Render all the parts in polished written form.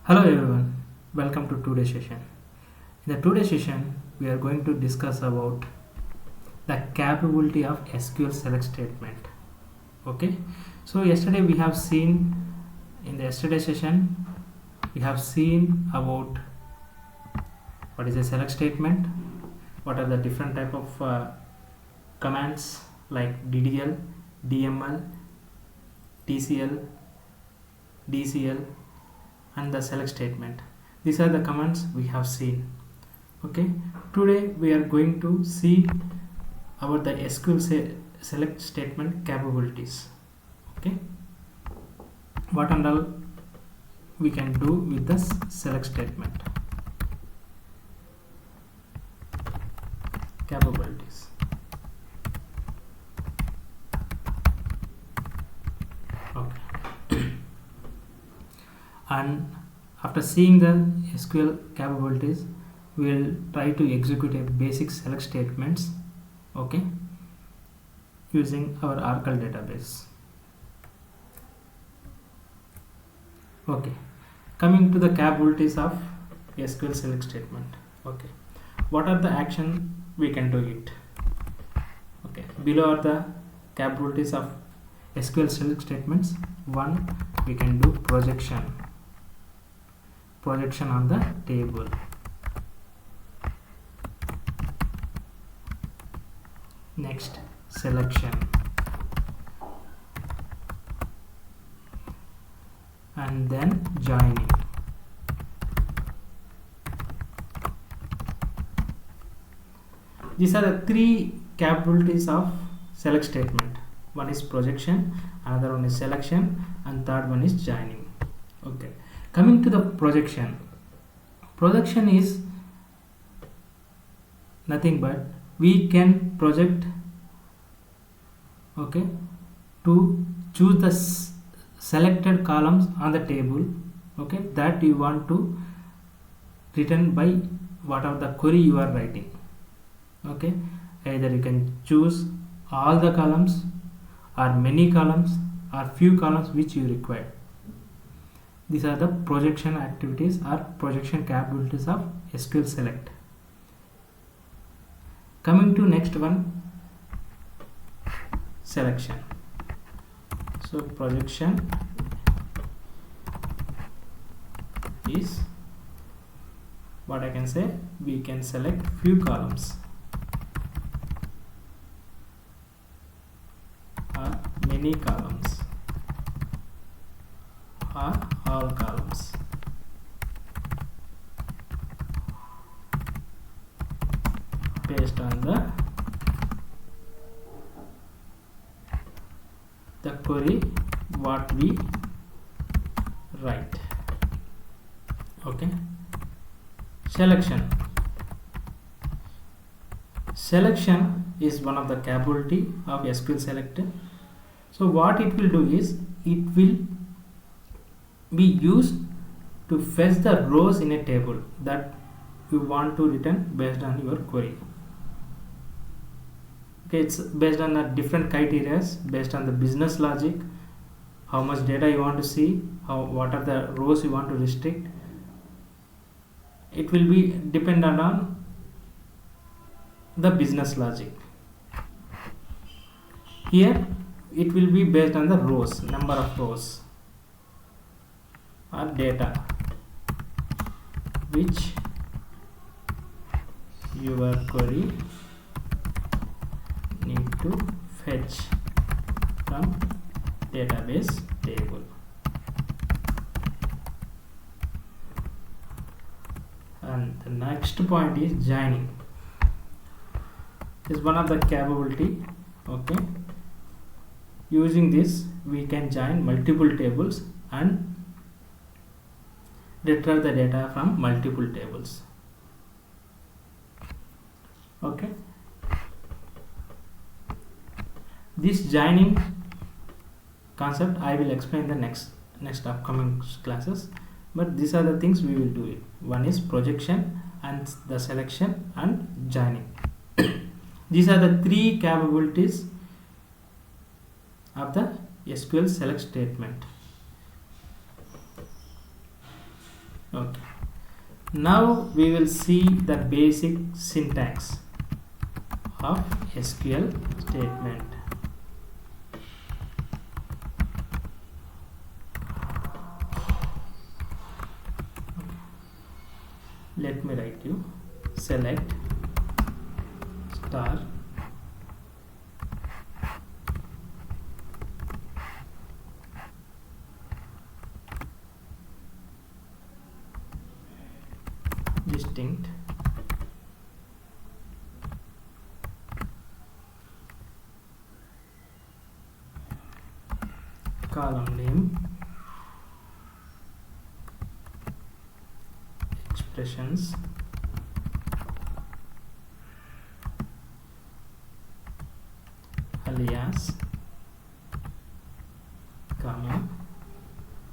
Hello everyone, welcome to today's session. In the today's session, we are going to discuss about the capability of SQL select statement. Okay, so yesterday we have seen in the yesterday session we have seen about what is a select statement, what are the different type of commands like DDL, DML, TCL, DCL and the select statement. These are the commands we have seen. Okay, today we are going to see about the SQL select statement capabilities. Okay, what and all we can do with the select statement capabilities. Okay. And after seeing the SQL capabilities, we will try to execute a basic select statements, okay, using our Oracle database. Okay, coming to the capabilities of SQL select statement. Okay, what are the action we can do it? Okay, below are the capabilities of SQL select statements. One, we can do projection on the table. Next, selection, and then joining. These are the three capabilities of select statement. One is projection, another one is selection, and third one is joining. Okay, coming to the projection is nothing but we can project, okay, to choose the selected columns on the table, okay, that you want to return by whatever the query you are writing. Okay, either you can choose all the columns or many columns or few columns which you require. These are the projection activities or projection capabilities of SQL select. Coming to next one, selection. So projection is what I can say, we can select few columns or many columns or all columns. Based on the query what we write. Okay, selection is one of the capability of SQL select. So what it will do is it will be used to fetch the rows in a table that you want to return based on your query. Okay, it's based on the different criteria, based on the business logic, how much data you want to see, what are the rows you want to restrict. It will be dependent on the business logic. Here it will be based on the rows, number of rows or data which your query need to fetch from database table. And the next point is joining. Is one of the capability. Okay, using this we can join multiple tables and retrieve the data from multiple tables. Okay, this joining concept I will explain in the next upcoming classes, but these are the things we will do it. One is projection and the selection and joining. These are the three capabilities of the SQL select statement. Now we will see the basic syntax of SQL statement. Let me write you select star distinct column name expressions alias comma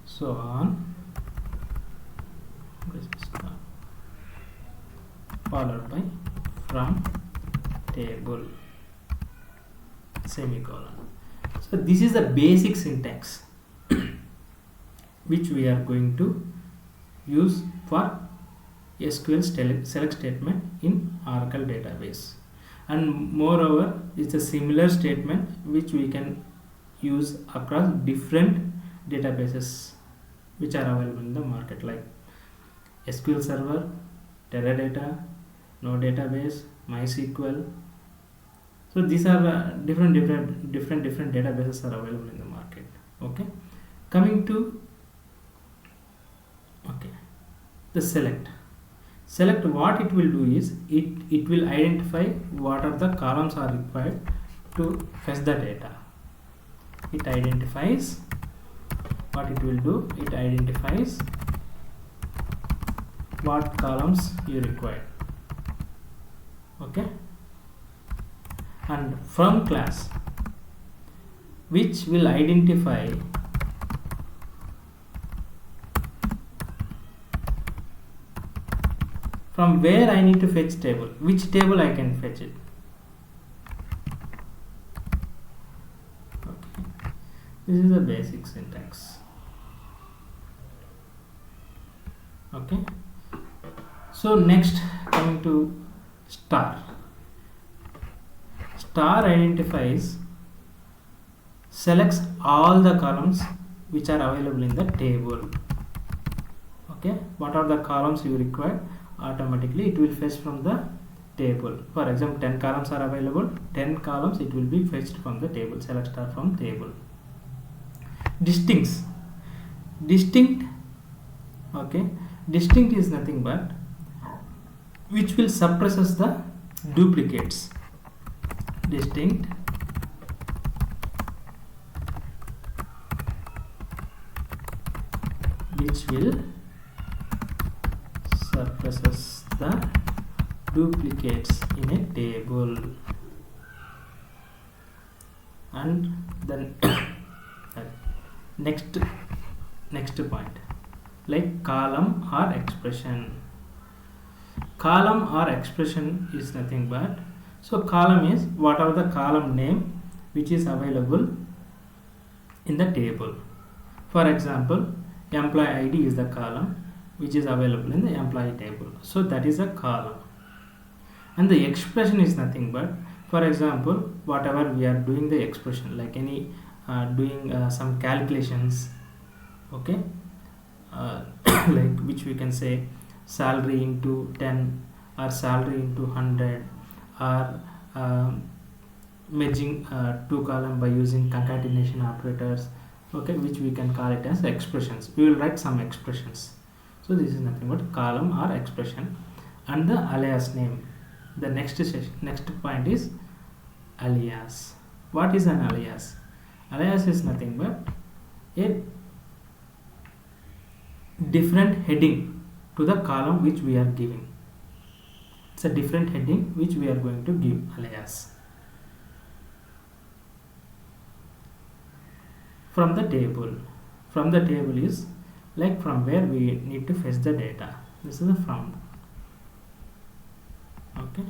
so on followed by from table semicolon. So this is the basic syntax which we are going to use for SQL select statement in Oracle database, and moreover it's a similar statement which we can use across different databases which are available in the market, like SQL Server, Teradata, No Database, MySQL. So these are different databases are available in the market. Okay, coming to the select, what it will do is it will identify what are the columns are required to fetch the data. It identifies what it will do, it identifies what columns you require. Okay, and from class, which will identify from where I need to fetch table, which table I can fetch it. Okay, this is the basic syntax. Okay, so next, coming to star identifies, selects all the columns which are available in the table. Okay, what are the columns you require, automatically it will fetch from the table. For example, 10 columns are available, 10 columns it will be fetched from the table. Select star from table. Distinct, okay, distinct is nothing but which will suppresses the duplicates. Distinct which will suppresses the duplicates in a table. And then next point, like column or expression. Column or expression is nothing but, so column is whatever the column name which is available in the table. For example, employee ID is the column which is available in the employee table, so that is a column. And the expression is nothing but, for example, whatever we are doing the expression, like any doing some calculations, okay, like which we can say salary into 10 or salary into 100, or merging two columns by using concatenation operators, okay, which we can call it as expressions. We will write some expressions. So this is nothing but column or expression. And the alias name, the next point is alias. What is an alias? Alias is nothing but a different heading to the column which we are giving. It's a different heading which we are going to give alias. From the table is like from where we need to fetch the data. This is the from. Okay,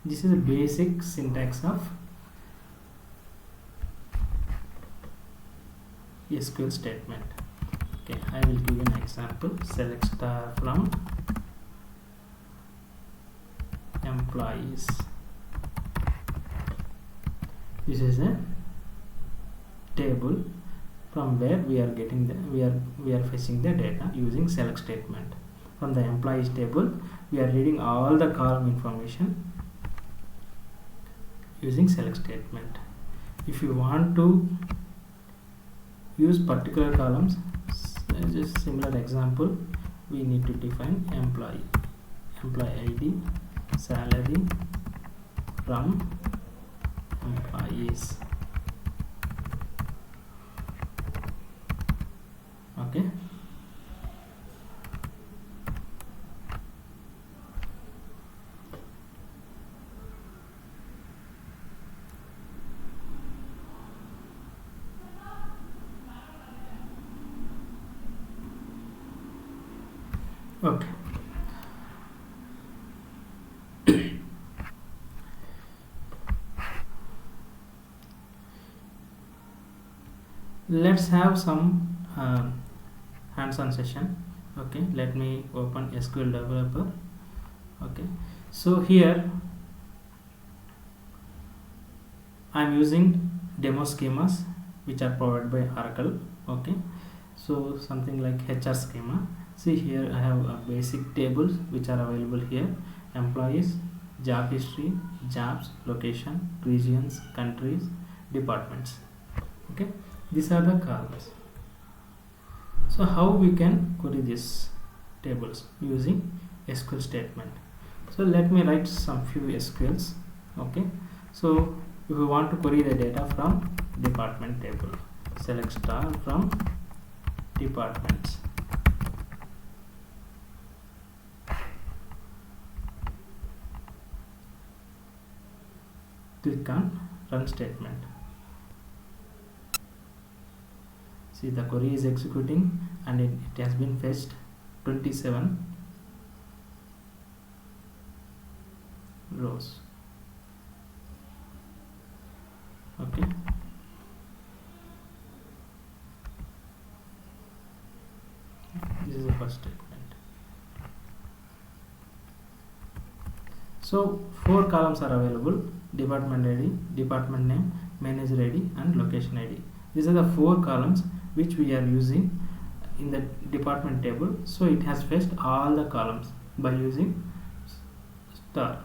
this is a basic syntax of SQL statement. Okay, I will give an example. Select star from employees. This is a table from where we are getting the we are fetching the data using select statement. From the employees table we are reading all the column information using select statement. If you want to use particular columns, just similar example, we need to define employee ID, salary from employees. Okay. Okay. Let's have some hands-on session. Okay, let me open SQL Developer. Okay, so here I'm using demo schemas which are provided by Oracle. Okay, so something like HR schema. See here I have basic tables which are available here: employees, job history, jobs, location, regions, countries, departments. Okay, these are the columns. So how we can query these tables using SQL statement? So let me write some few SQLs. Okay, so if we want to query the data from department table, select star from departments. Click on run statement. See, the query is executing and it has been fetched 27 rows. Okay. This is the first statement. So 4 columns are available: department ID, department name, manager ID and location ID. These are the 4 columns which we are using in the department table. So it has fetched all the columns by using star.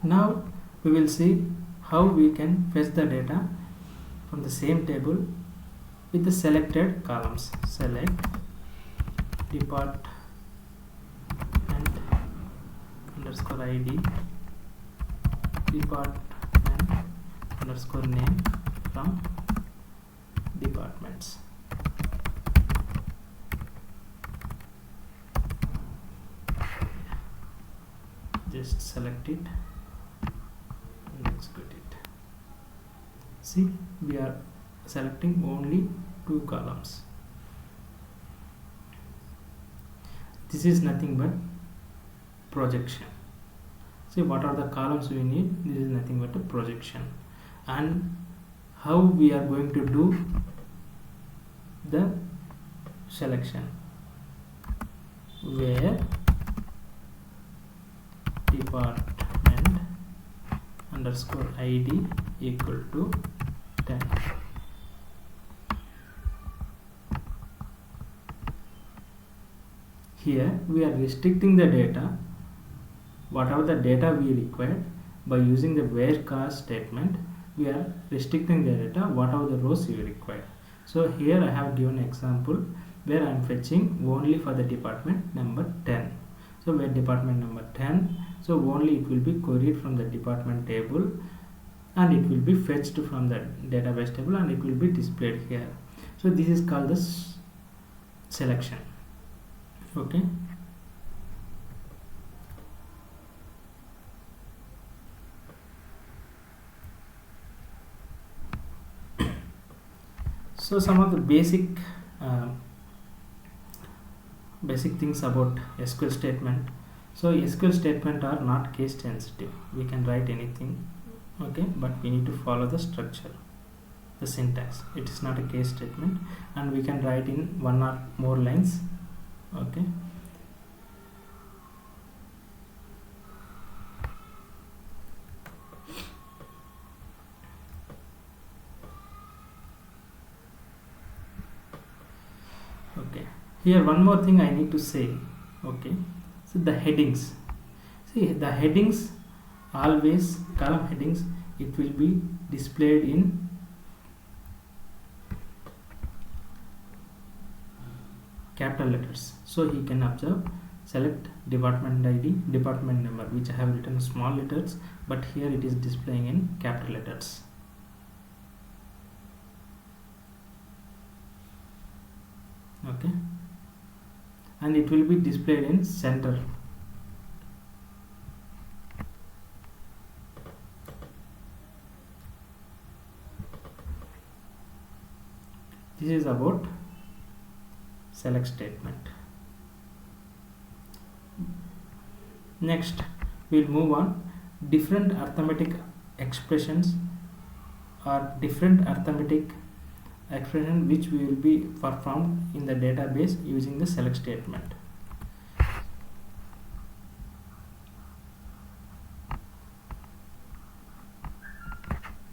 Now we will see how we can fetch the data from the same table with the selected columns. Select department underscore ID, department underscore name from departments. Just select it and execute it. See, we are selecting only 2 columns. This is nothing but projection. See, what are the columns we need? This is nothing but a projection. And how we are going to do the selection? Where department underscore ID equal to 10. Here we are restricting the data, whatever the data we require. By using the where class statement, we are restricting the data whatever the rows you require. So here I have given example where I am fetching only for the department number 10. So where department number 10, so only it will be queried from the department table and it will be fetched from the database table and it will be displayed here. So this is called the selection. Okay. So some of the basic things about SQL statement. So SQL statement are not case sensitive. We can write anything, okay, but we need to follow the structure, the syntax. It is not a case statement, and we can write in one or more lines, okay. Okay, here one more thing I need to say, okay. So the headings, see the headings, always column headings, it will be displayed in capital letters. So he can observe select department ID, department number, which I have written small letters, but here it is displaying in capital letters. Okay, and it will be displayed in center. This is about select statement. Next we'll move on different arithmetic expressions or different arithmetic expression which we will be performed in the database using the select statement.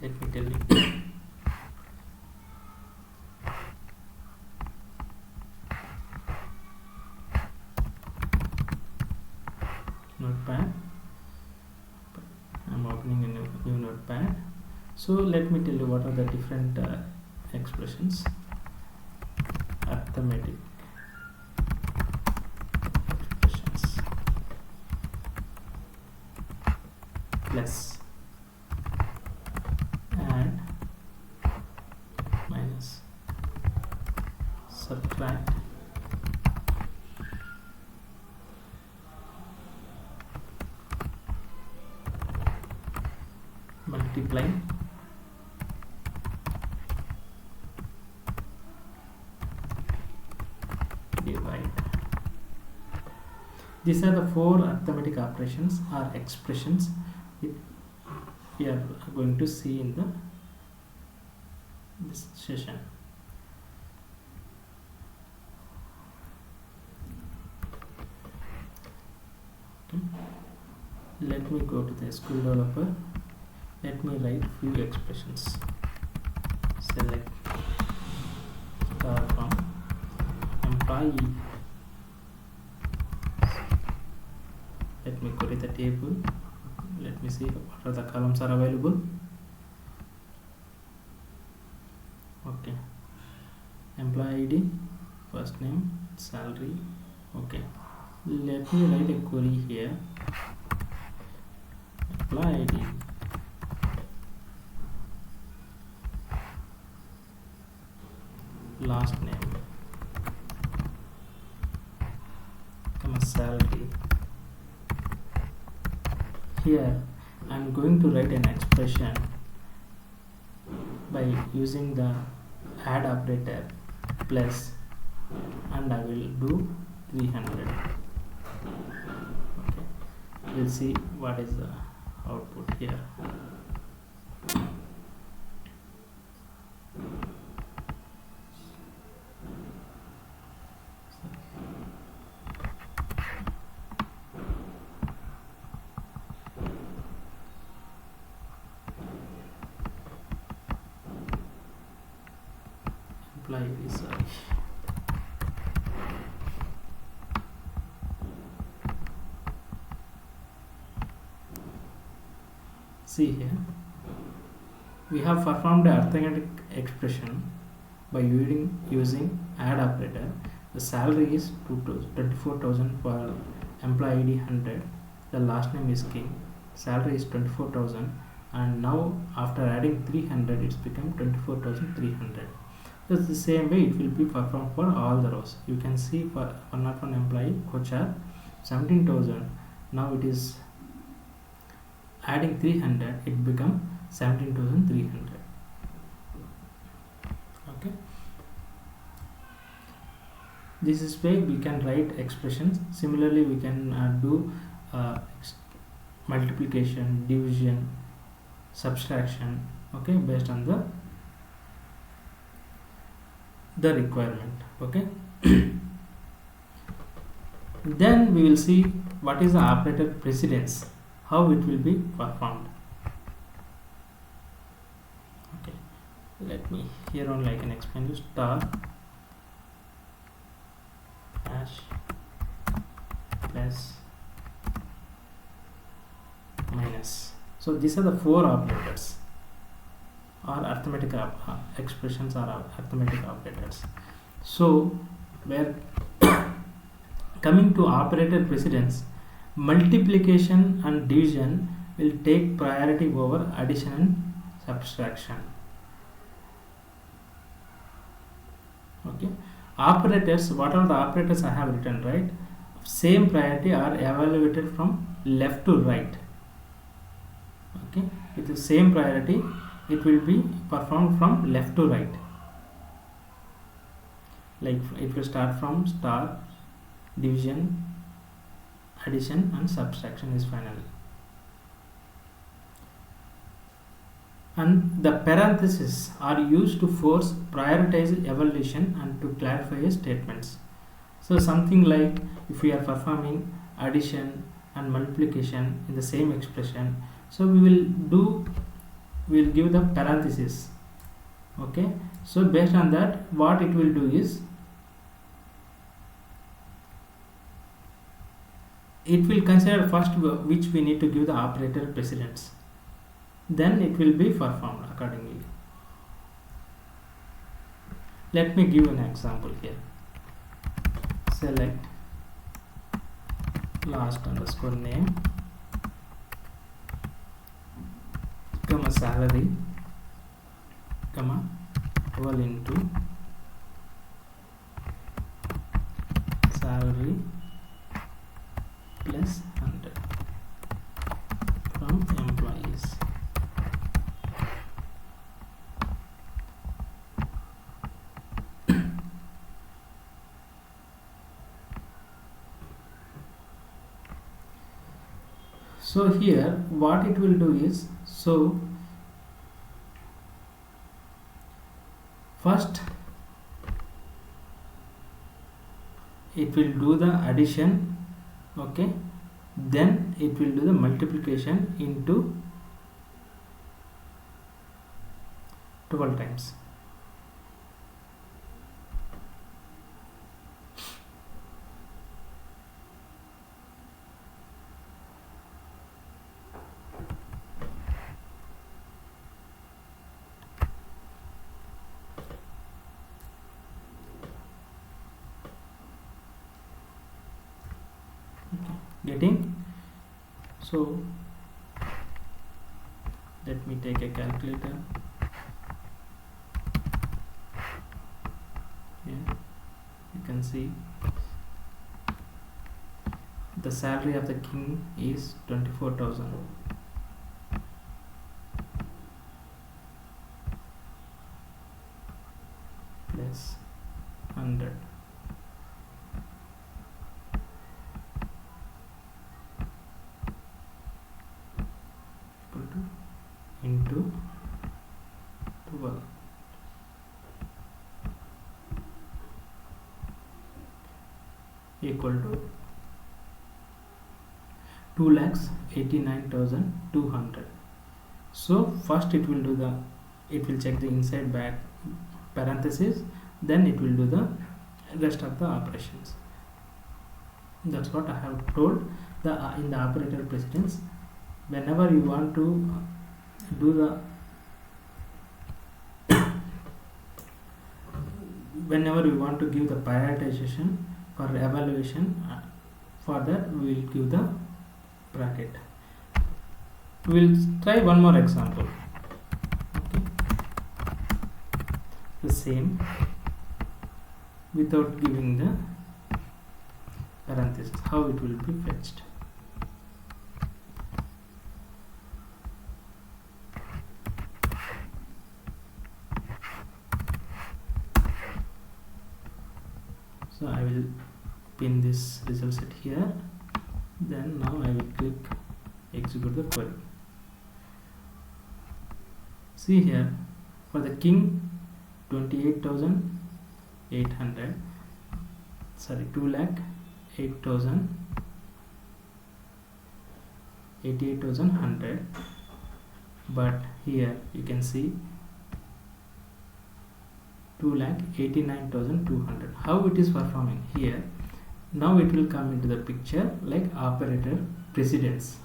Let me tell you. Notepad. I'm opening a new notepad. So let me tell you what are the different expressions. Arithmetic expressions. Plus, add, minus, subtract, multiply, divide. These are the four arithmetic operations or expressions we are going to see in this session. Okay. Let me go to the SQL developer. Let me write few expressions. Select star from employee. Let me query the table. Let me see what are the columns are available. Okay, employee ID, first name, salary. Okay, let me write a query here. Employee ID, last name, comma salary. Here I am going to write an expression by using the add operator plus, and I will do 300. Okay, we'll see what is the output here. Sorry. See here, we have performed the arithmetic expression by using add operator. The salary is 24,000 for employee ID 100. The last name is King. Salary is 24,000, and now after adding 300, it's become 24,300. Just the same way it will be performed for all the rows. You can see for 101 employee Kochar 17,000. Now it is adding 300, it become 17,300. Okay, this is way we can write expressions. Similarly, we can do uh, multiplication, division, subtraction, okay, based on the requirement. Okay. Then we will see what is the operator precedence, how it will be performed. Okay, let me here only I can explain you. Star hash plus minus. So these are the four operators, or arithmetic expressions, or arithmetic operators. So where coming to operator precedence, multiplication and division will take priority over addition and subtraction. Okay, operators, what are the operators I have written, right? Same priority are evaluated from left to right. Okay, with the same priority it will be performed from left to right. Like it will start from star, division, addition and subtraction is final. And the parentheses are used to force prioritize evaluation and to clarify statements. So something like if we are performing addition and multiplication in the same expression, so we will give the parentheses. Okay, so based on that, what it will do is it will consider first which we need to give the operator precedence, then it will be performed accordingly. Let me give an example here. Select last underscore name, comma salary, comma 12 into salary plus 100 from employees. So here what it will do is, so first it will do the addition, okay, then it will do the multiplication into 12 times. Getting? So let me take a calculator. Yeah, you can see the salary of the king is 24,000 plus 100 into 12 equal to 2,89,200. So first it will check the inside back parentheses, then it will do the rest of the operations. That's what I have told in the operator precedence. Whenever you want to do the whenever we want to give the prioritization for evaluation, for that we will give the bracket. We will try one more example. Okay, the same without giving the parenthesis, how it will be fetched. So I will pin this result set here. Then now I will click execute the query. See here, for the king 28,800, sorry, 2,08,88,100, but here you can see 2,89,200. How it is performing here? Now it will come into the picture like operator precedence.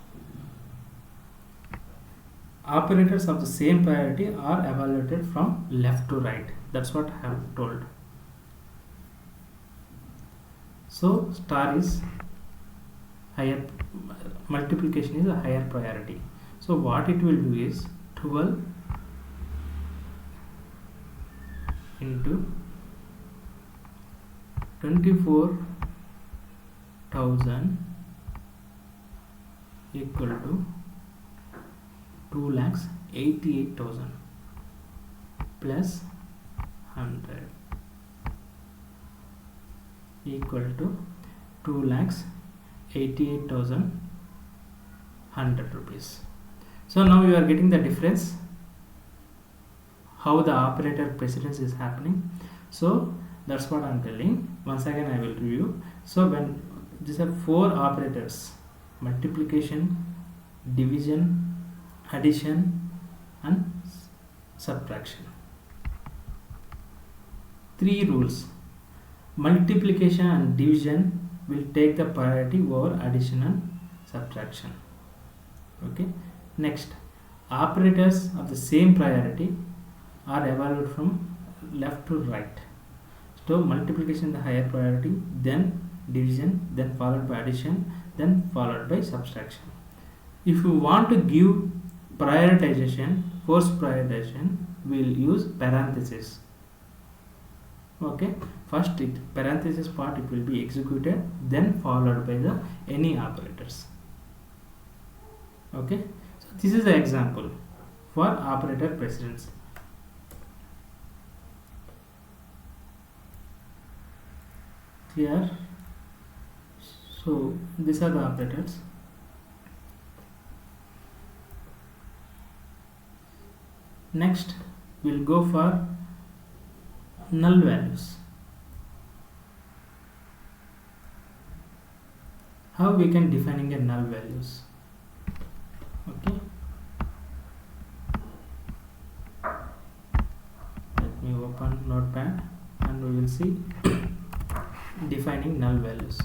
Operators of the same priority are evaluated from left to right. That's what I have told. So star is higher, multiplication is a higher priority. So what it will do is 12 into 24,000 equal to 2,88,000 plus 100 equal to 2,88,100 rupees. So now you are getting the difference, how the operator precedence is happening. So that's what I am telling. Once again I will review. So when these are four operators: multiplication, division, addition and subtraction. Three rules: multiplication and division will take the priority over addition and subtraction. Okay. Next, operators of the same priority are evaluated from left to right. So multiplication the higher priority, then division, then followed by addition, then followed by subtraction. If you want to give prioritization, forced prioritization, we will use parenthesis. Okay, first parenthesis part it will be executed, then followed by the any operators. Okay, so this is the example for operator precedence. Here, so these are the operators. Next, we'll go for null values. How we can defining a null values? Okay. Let me open Notepad and we will see defining null values.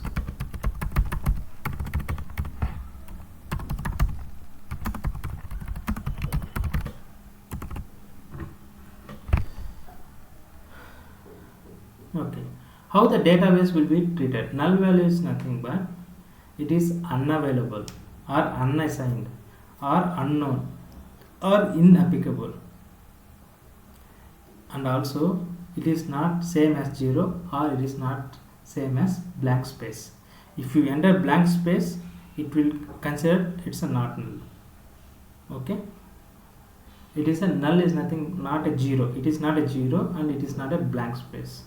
Okay, how the database will be treated? Null value is nothing but it is unavailable or unassigned or unknown or inapplicable, and also it is not same as 0 or it is not same as blank space. If you enter blank space, it will consider it's a not null. Okay, it is a null is nothing, not a 0. It is not a 0 and it is not a blank space.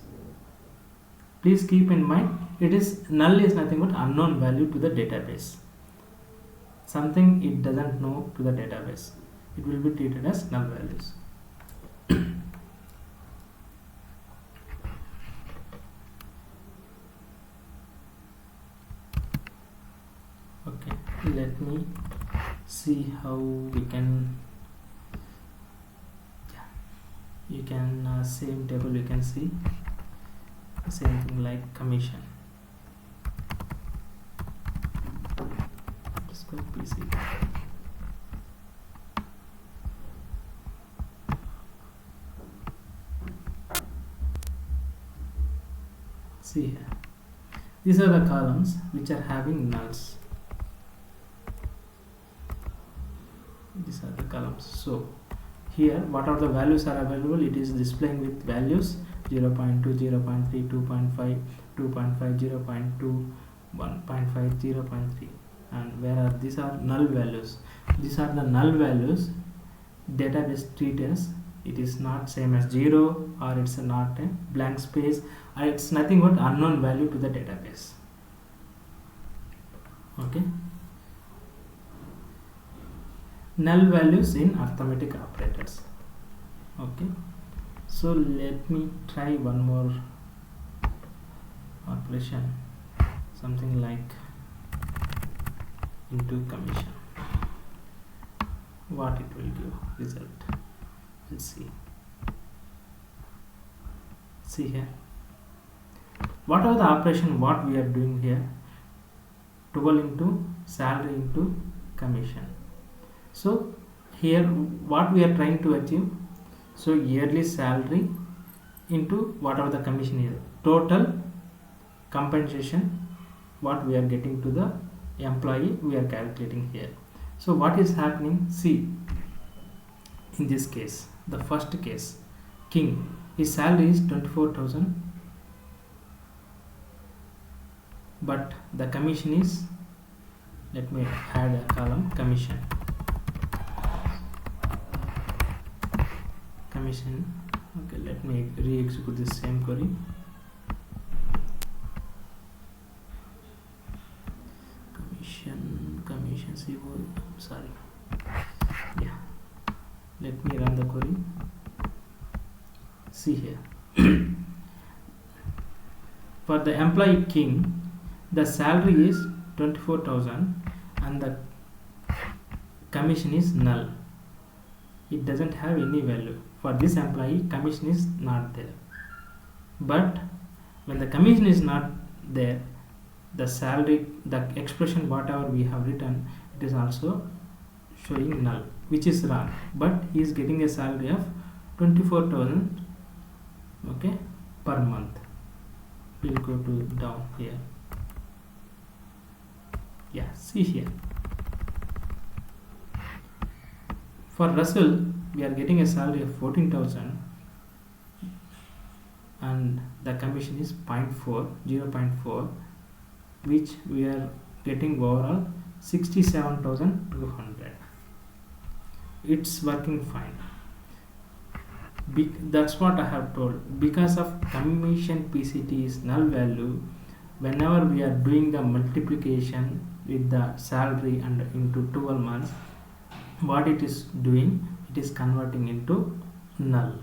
Please keep in mind, it is null is nothing but unknown value to the database. Something it doesn't know to the database. It will be treated as null values. Okay, let me see how we can. You can same table you can see. Same thing like commission. Just go PC. See here. These are the columns which are having nulls. These are the columns. So here, what are the values are available? It is displaying with values 0.2, 0.3, 2.5, 2.5, 0.2, 1.5, 0.3, and where are these are null values. These are the null values database treat as it is not same as 0 or it's not a blank space or it's nothing but unknown value to the database. Okay, null values in arithmetic operators. Okay, so let me try one more operation, something like into commission. What it will give result, we'll see. See here, whatever the operation what we are doing here, 12 into salary into commission. So here what we are trying to achieve, so yearly salary into whatever the commission is, total compensation what we are getting to the employee we are calculating here. So what is happening, see, in this case, the first case, king, his salary is 24,000, but the commission is, let me add a column, commission. Okay, let me re-execute the same query. Commission sorry, yeah, let me run the query. See here, for the employee king, the salary is 24,000 and the commission is null. It doesn't have any value. For this employee, commission is not there. But when the commission is not there, the salary, the expression whatever we have written, it is also showing null, which is wrong. But he is getting a salary of 24,000, okay, per month. We'll go to down here. Yeah, see here. For Russell, we are getting a salary of 14,000 and the commission is 0.4, which we are getting overall 67,200. It's working fine. That's what I have told. Because of commission PCT is null value, whenever we are doing the multiplication with the salary and into 12 months, what it is doing, it is converting into null.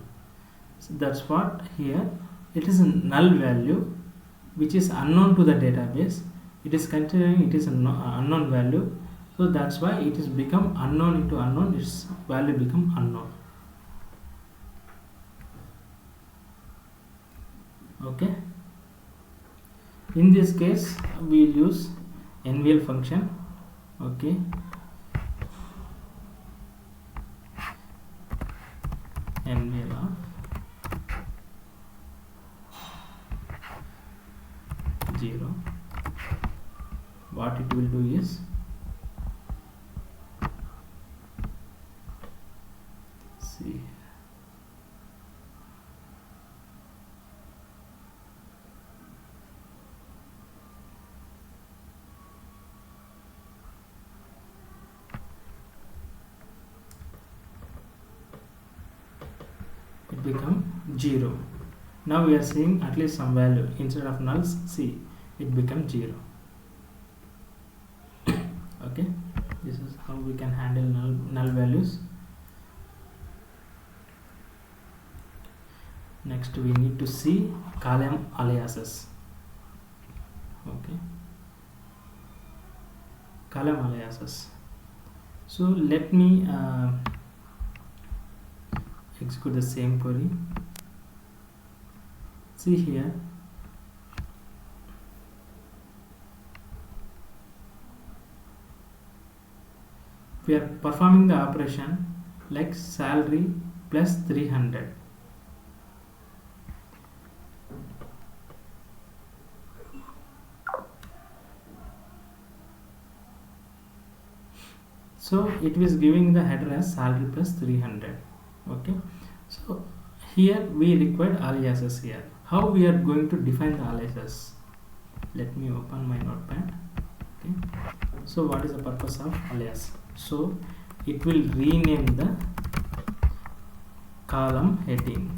So that's what here, it is a null value which is unknown to the database. It is considering it is an unknown value, so that's why it is become unknown into unknown, its value become unknown. Okay, in this case we will use NVL function. Okay, NVL of 0. What it will do is, see, it become 0. Now we are seeing at least some value instead of nulls. See, it becomes 0. Okay, this is how we can handle null values. Next we need to see column aliases. Okay, column aliases. So let me execute the same query. See here, we are performing the operation like salary plus 300. So it was giving the header as salary plus 300. Okay, so here we required aliases here. How we are going to define the aliases? Let me open my notepad. Okay, so what is the purpose of alias? So it will rename the column heading.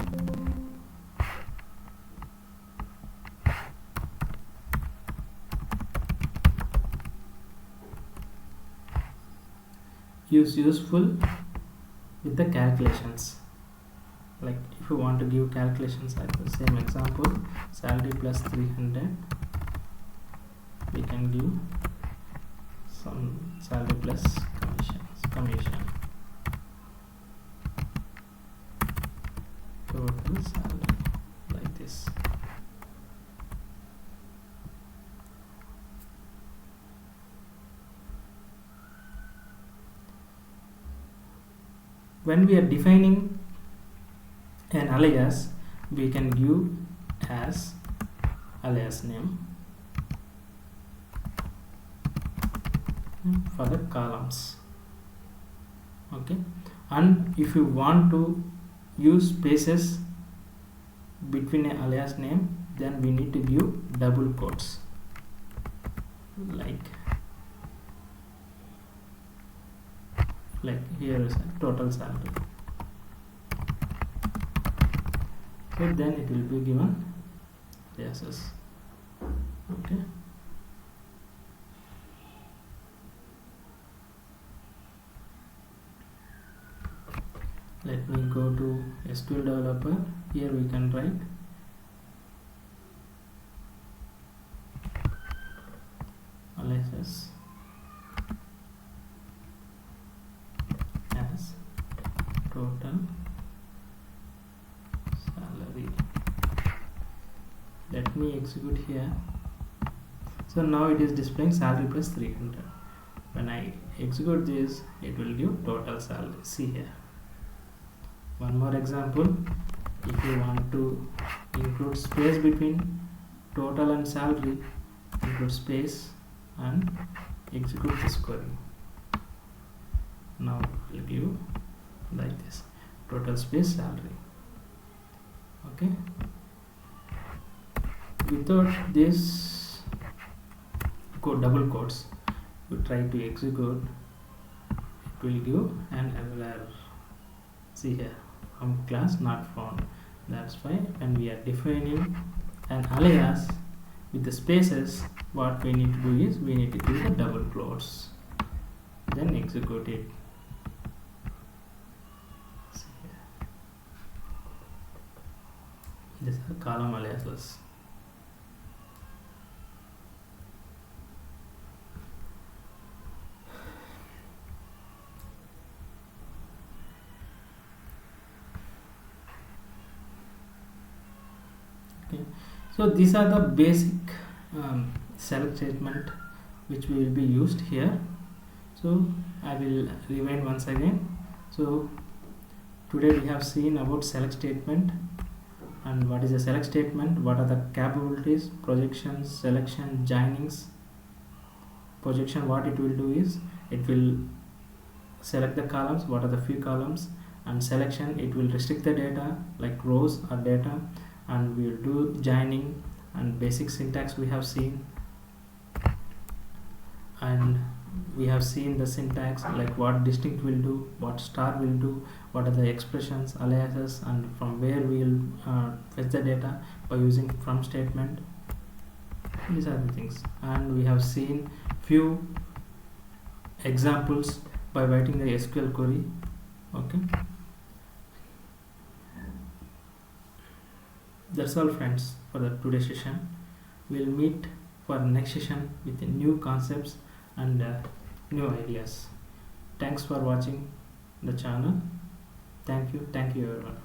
useful with the calculations. Like if you want to give calculations at the same example, salary plus 300, we can give some salary plus commission total salary, like this. When we are defining an alias, we can give as alias name for the columns. Okay, and if you want to use spaces between an alias name, then we need to give double quotes, like here is a total salary. So then it will be given aliases. Okay. Let me go to SQL developer. Here we can write aliases as total salary. Let me execute here. So now it is displaying salary plus 300. When I execute this, it will give total salary. See here. One more example. If you want to include space between total and salary, include space and execute this query. Now it will give like this, total space salary. Okay. Without this double quotes, you try to execute, it will give an error. See here, from class not found. That's why when we are defining an alias with the spaces, what we need to do is we need to give the double quotes, then execute it. See here. These are column aliases. So these are the basic select statement which will be used here. So I will rewind once again. So today we have seen about select statement and what is a select statement, what are the capabilities, projections, selection, joinings. Projection, what it will do is it will select the columns, what are the few columns, and selection, it will restrict the data like rows or data, and we will do joining and basic syntax we have seen, and we have seen the syntax like what distinct will do, what star will do, what are the expressions, aliases, and from where we will fetch the data by using from statement. These are the things, and we have seen few examples by writing the SQL query. Okay. That's all friends for the today's session. We'll meet for next session with new concepts and new ideas. Thanks for watching the channel. Thank you everyone.